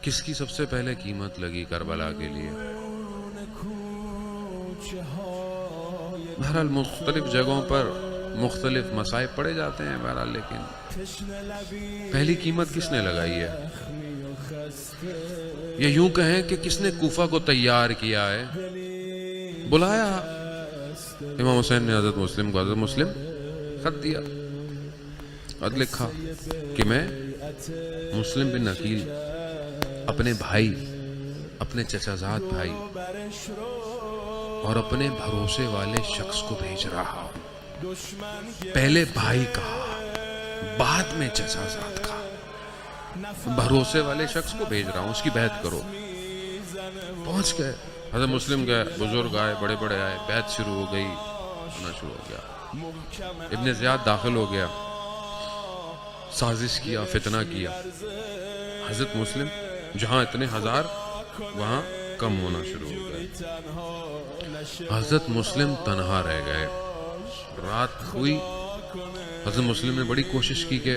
کس کی سب سے پہلے قیمت لگی کربلا کے لیے؟ بہرحال مختلف جگہوں پر مختلف مصائب پڑے جاتے ہیں بہرحال، لیکن پہلی قیمت کس نے لگائی ہے؟ یا یوں کہیں کہ کس نے کوفہ کو تیار کیا ہے؟ بلایا امام حسین نے حضرت مسلم کو، حضرت مسلم خط دیا، خط لکھا کہ میں مسلم بن عقیل اپنے بھائی، اپنے چچا زاد بھائی اور اپنے بھروسے والے شخص کو بھیج رہا ہوں۔ پہلے بھائی کہا، بعد میں چچا زاد کہا، بھروسے والے شخص کو بھیج رہا ہوں، اس کی بیعت کرو۔ پہنچ گئے، حضرت مسلم گئے، بزرگ آئے، بڑے بڑے آئے، بیعت شروع ہو گئی، ہونا شروع ہو گیا۔ ابن زیاد داخل ہو گیا، سازش کیا، فتنہ کیا۔ حضرت مسلم جہاں اتنے ہزار وہاں کم ہونا شروع ہو گئے۔ حضرت مسلم تنہا رہ گئے۔ رات ہوئی، حضرت مسلم نے بڑی کوشش کی کہ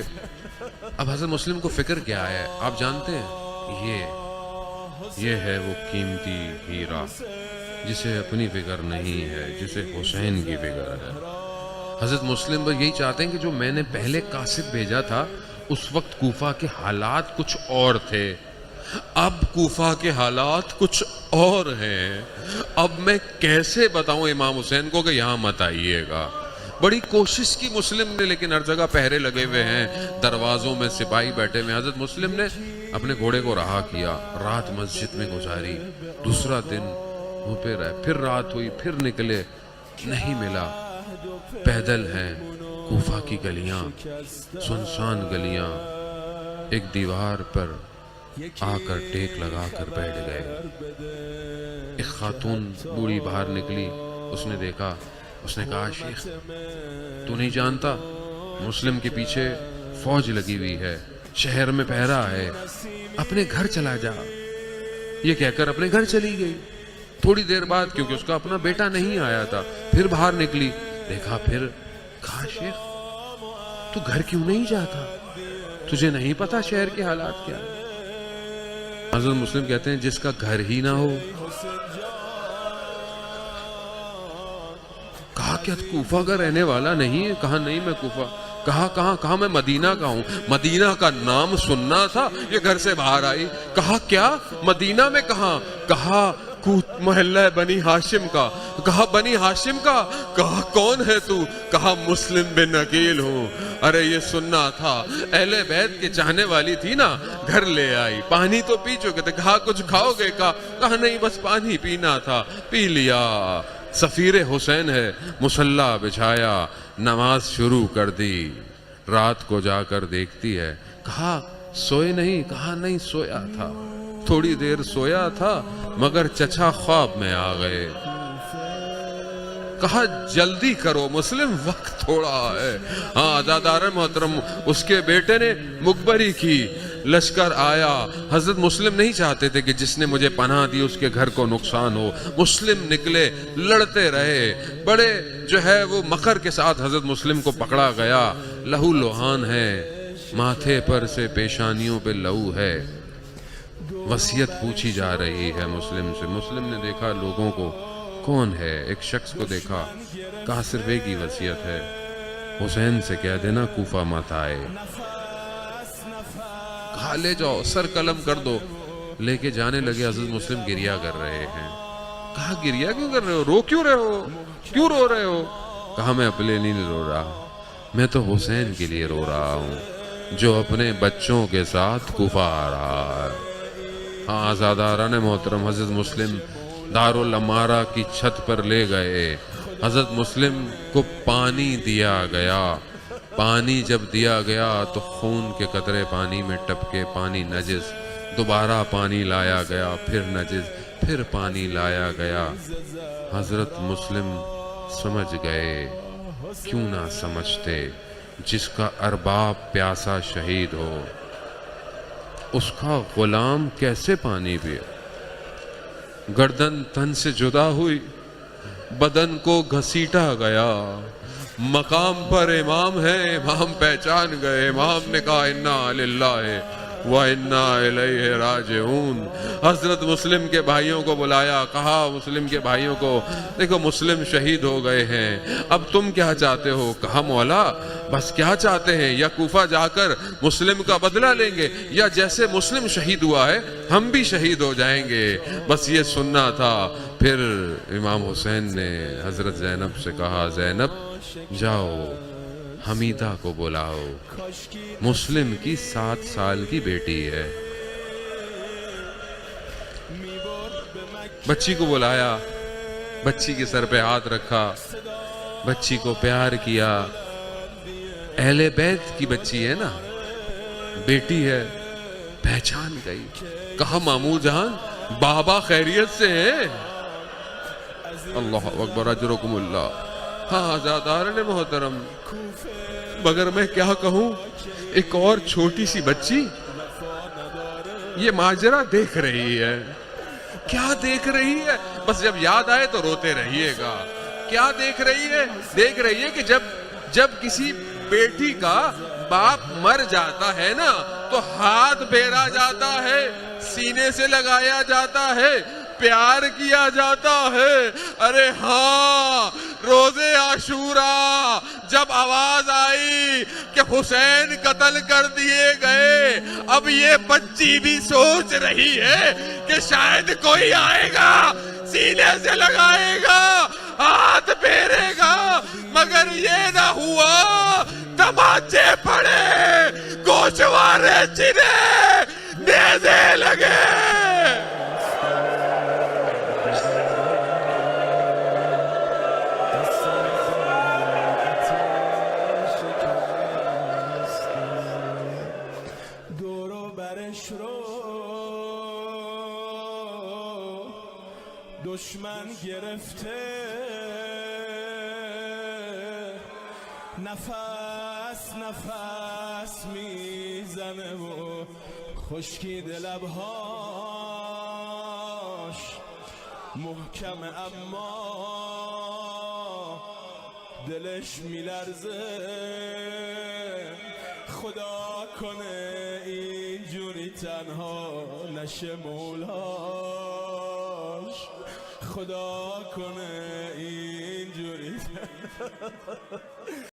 اب حضرت مسلم کو فکر کیا ہے؟ آپ جانتے ہیں یہ ہے وہ قیمتی ہیرا جسے اپنی فکر نہیں ہے، جسے حسین کی فکر ہے۔ حضرت مسلم بس یہی چاہتے ہیں کہ جو میں نے پہلے قاصد بھیجا تھا اس وقت کوفہ کے حالات کچھ اور تھے، اب کوفہ کے حالات کچھ اور ہیں، اب میں کیسے بتاؤں امام حسین کو کہ یہاں مت آئیے گا۔ بڑی کوشش کی مسلم نے، لیکن ہر جگہ پہرے لگے ہوئے ہیں، دروازوں میں سپاہی بیٹھے ہوئے ہیں۔ حضرت مسلم نے اپنے گھوڑے کو رہا کیا، رات مسجد میں گزاری، دوسرا دن وہ پہ رہے، پھر رات ہوئی، پھر نکلے، نہیں ملا۔ پیدل ہیں کوفہ کی گلیاں، سنسان گلیاں، ایک دیوار پر آ کر ٹیک لگا کر بیٹھ گئے۔ ایک خاتون بوڑھی باہر نکلی، اس نے دیکھا، اس نے کہا شیخ تو نہیں جانتا مسلم کے پیچھے فوج لگی ہوئی ہے، شہر میں پہرا ہے، اپنے گھر چلا جا۔ یہ کہہ کر اپنے گھر چلی گئی۔ تھوڑی دیر بعد، کیونکہ اس کا اپنا بیٹا نہیں آیا تھا، پھر باہر نکلی، دیکھا، پھر کہا شیخ تو گھر کیوں نہیں جاتا؟ تجھے نہیں پتا شہر کے حالات کیا؟ حضرت مسلم کہتے ہیں جس کا گھر ہی نہ ہو۔ کہا کیا کوفہ کا رہنے والا نہیں ہے؟ کہا نہیں میں کوفہ۔ کہا میں مدینہ کا ہوں۔ مدینہ کا نام سننا تھا، یہ گھر سے باہر آئی۔ کہا کیا مدینہ میں کہاں؟ کہا محلہ بنی ہاشم کا۔ کہا بنی ہاشم کا؟ کہا کون ہے تو؟ کہا مسلم بن عقیل ہوں۔ ارے یہ سننا تھا، اہل بیت کے چاہنے والی تھی نا، گھر لے آئی، پانی تو پی چکے تھے۔ کہا کچھ کھاؤ گے؟ کہا نہیں بس پانی پینا تھا، پی لیا۔ سفیر حسین ہے، مصلی بچھایا، نماز شروع کر دی۔ رات کو جا کر دیکھتی ہے، کہا سوئے نہیں؟ کہا نہیں سویا تھا، تھوڑی دیر سویا تھا مگر چچا خواب میں آ گئے۔ کہا جلدی کرو مسلم، وقت تھوڑا ہے۔ ہاں عزادار محترم، اس کے بیٹے نے مخبری کی، لشکر آیا۔ حضرت مسلم نہیں چاہتے تھے کہ جس نے مجھے پناہ دی اس کے گھر کو نقصان ہو۔ مسلم نکلے، لڑتے رہے، بڑے جو ہے وہ مکر کے ساتھ حضرت مسلم کو پکڑا گیا۔ لہو لوہان ہے، ماتھے پر سے پیشانیوں پہ لہو ہے۔ وصیت پوچھی جا رہی ہے مسلم سے۔ مسلم نے دیکھا لوگوں کو، کون ہے؟ ایک شخص کو دیکھا، کہا صرف ایک ہی وصیت ہے، حسین سے کہہ دینا کوفہ مت آئے۔ کہا لے جاؤ، سر قلم کر دو۔ لے کے جانے لگے، حضرت مسلم گریہ کر رہے ہیں۔ کہا گریہ کیوں کر رہے ہو؟ رو کیوں رہے ہو؟ کیوں رو رہے ہو؟ کہا میں اپنے لیے نہیں رو رہا، میں تو حسین کے لیے رو رہا ہوں جو اپنے بچوں کے ساتھ کوفہ آ رہا ہے۔ ہاں عزاداران محترم، حضرت مسلم دارالامارہ کی چھت پر لے گئے۔ حضرت مسلم کو پانی دیا گیا۔ پانی جب دیا گیا تو خون کے قطرے پانی میں ٹپکے، پانی نجس۔ دوبارہ پانی لایا گیا، پھر نجس، پھر پانی لایا گیا۔ حضرت مسلم سمجھ گئے، کیوں نہ سمجھتے، جس کا ارباب پیاسا شہید ہو اس کا غلام کیسے پانی پیے؟ گردن تن سے جدا ہوئی، بدن کو گھسیٹا گیا۔ مقام پر امام ہے، امام پہچان گئے۔ امام نے کہا انا للہ وَإِنَّا إِلَيْهِ راجعون۔ حضرت مسلم کے بھائیوں کو بلایا، کہا مسلم کے بھائیوں کو دیکھو مسلم شہید ہو گئے ہیں، اب تم کیا چاہتے ہو؟ کہا مولا بس کیا چاہتے ہیں، یا کوفہ جا کر مسلم کا بدلہ لیں گے، یا جیسے مسلم شہید ہوا ہے ہم بھی شہید ہو جائیں گے، بس یہ سننا تھا۔ پھر امام حسین نے حضرت زینب سے کہا زینب جاؤ حمیدہ کو بلاؤ، مسلم کی 7 سال کی بیٹی ہے۔ بچی کو بلایا، بچی کے سر پہ ہاتھ رکھا، بچی کو پیار کیا۔ اہل بیت کی بچی ہے نا، بیٹی ہے، پہچان گئی۔ کہا مامو جان بابا خیریت سے ہیں؟ اللہ اکبر اجرکم اللہ۔ ہاں عزادارن محترم، مگر میں کیا کہوں، ایک اور چھوٹی سی بچی یہ ماجرا دیکھ رہی ہے۔ کیا دیکھ رہی ہے؟ بس جب یاد آئے تو روتے رہیے گا۔ کیا دیکھ رہی ہے؟ دیکھ رہی ہے کہ جب کسی بیٹی کا باپ مر جاتا ہے نا تو ہاتھ پھیرا جاتا ہے، سینے سے لگایا جاتا ہے، پیار کیا جاتا ہے۔ ارے ہاں روزے عاشوراء جب آواز آئی کہ حسین قتل کر دیے گئے، اب یہ بچی بھی سوچ رہی ہے کہ شاید کوئی آئے گا، سینے سے لگائے گا، ہاتھ پھیرے گا، مگر یہ نہ ہوا۔ تماچے پڑے، گوشوارے چنے، نیزے لگے۔ دشمن گرفته نفس نفس میزنه و خشکیده لبهاش محکم اما دلش میلرزه خدا کنه اینجوری تنها نشه مولاش خدا کنه اینجوری